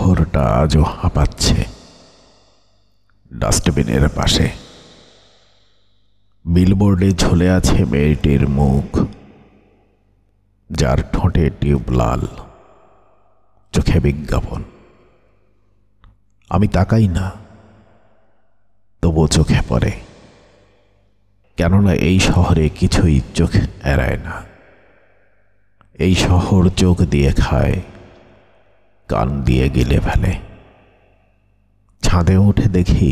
শহরটা আজও হাঁপাচ্ছে। ডাস্টবিনের পাশে বিলবোর্ডে ঝুলে আছে মেয়েটির মুখ, যার ঠোঁটে টিউব লাল, চোখে বিজ্ঞাপন। আমি তাকাই না, তবু চোখে পড়ে, কেননা এই শহরে কিছুই চোখ এড়ায় না। এই শহর চোখ দিয়ে খায়, কান দিয়ে গিলে ফেলে। ছাদে উঠে দেখি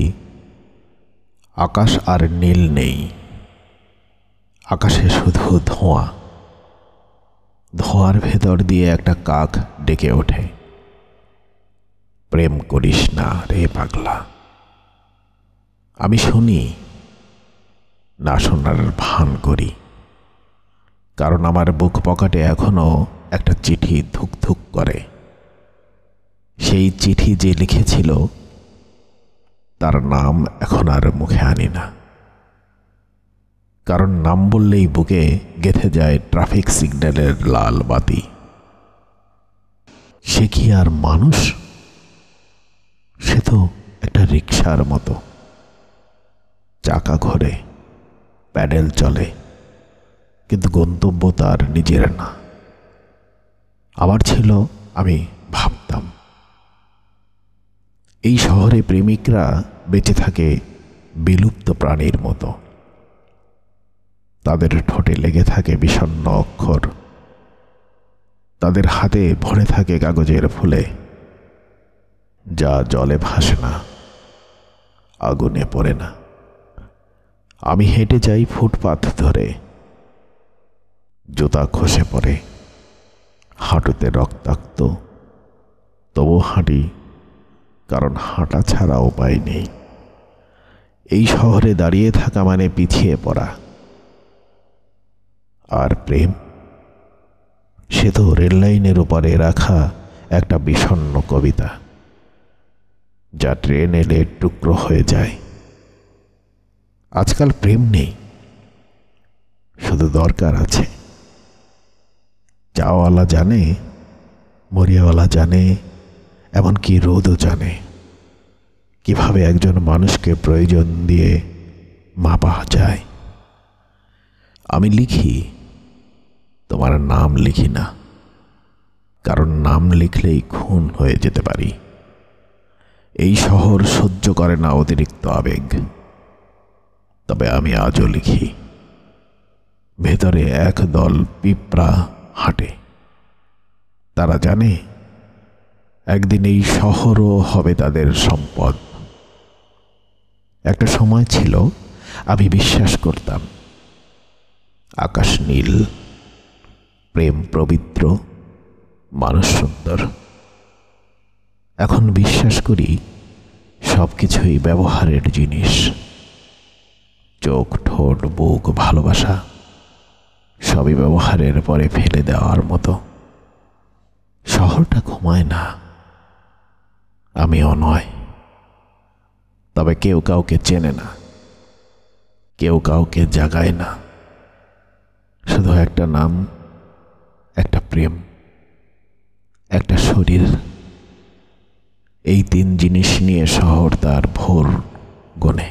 আকাশ আর নীল নেই, আকাশে শুধু ধোঁয়া। ধোঁয়ার ভেতর দিয়ে একটা কাক ডেকে ওঠে, প্রেম করিস না রে পাগলা। আমি শুনি, না শোনার ভান করি, কারণ আমার বুক পকেটে এখনো একটা চিঠি ধুক ধুক করে। সেই চিঠি যে লিখেছিল তার নাম এখন আর মুখে আনি না, কারণ নাম বললেই বুকে গেঁথে যায় ট্রাফিক সিগন্যালের লাল বাতি। সে কি আর মানুষ? সে তো একটা রিকশার মতো, চাকা ঘোরে, প্যাডেল চলে, কিন্তু গন্তব্য তার নিজের না। আবার ছিল, আমি ভাবতাম এই শহরে প্রেমিকরা বেঁচে থাকে বিলুপ্ত প্রাণীর মতো। তাদের ঠোঁটে লেগে থাকে বিষণ্ণ অক্ষর, তাদের হাতে ভরে থাকে কাগজের ফুলে, যা জলে ভাসে না, আগুনে পড়ে না। আমি হেঁটে যাই ফুটপাথ ধরে, জুতা খসে পড়ে, হাঁটুতে রক্তাক্ত, তবু হাঁটি, কারণ হাঁটা ছাড়া উপায় নেই। এই শহরে দাঁড়িয়ে থাকা মানে পিছিয়ে পড়া। আর প্রেম, সে তো রেললাইনের উপরে রাখা একটা বিষণ্ণ কবিতা, যা ট্রেন এলে টুকরো হয়ে যায়। আজকাল প্রেম নেই, শুধু দরকার আছে। চাওয়ালা জানে, মরিয়াওয়ালা জানে, এমনকি রোদও জানে কিভাবে একজন মানুষকে প্রয়োজন দিয়ে মাপা যায়। আমি লিখি, তোমার নাম লিখি না, কারণ নাম লিখলেই খুন হয়ে যেতে পারি। এই শহর সহ্য করে না অতিরিক্ত আবেগ। তবে আমি আজও লিখি। ভেতরে এক দল পিঁপড়া হাঁটে, তারা জানে একদিন এই শহরও হবে তাদের সম্পদ। একটা সময় ছিল আমি বিশ্বাস করতাম আকাশ নীল, প্রেম পবিত্র, মানুষ সুন্দর। এখন বিশ্বাস করি সবকিছুই ব্যবহারের জিনিস। চোখ, ঠোঁট, বুক, ভালোবাসা সবই ব্যবহারের পরে ফেলে দেওয়ার মতো। শহরটা ঘুমায় না, আমিও নয়। তবে কেউ কাউকে চেনে না, কেউ কাউকে জাগায় না। শুধু একটা নাম, একটা প্রেম, একটা শরীর, এই তিন জিনিস নিয়ে শহর তার ভোর গোনে।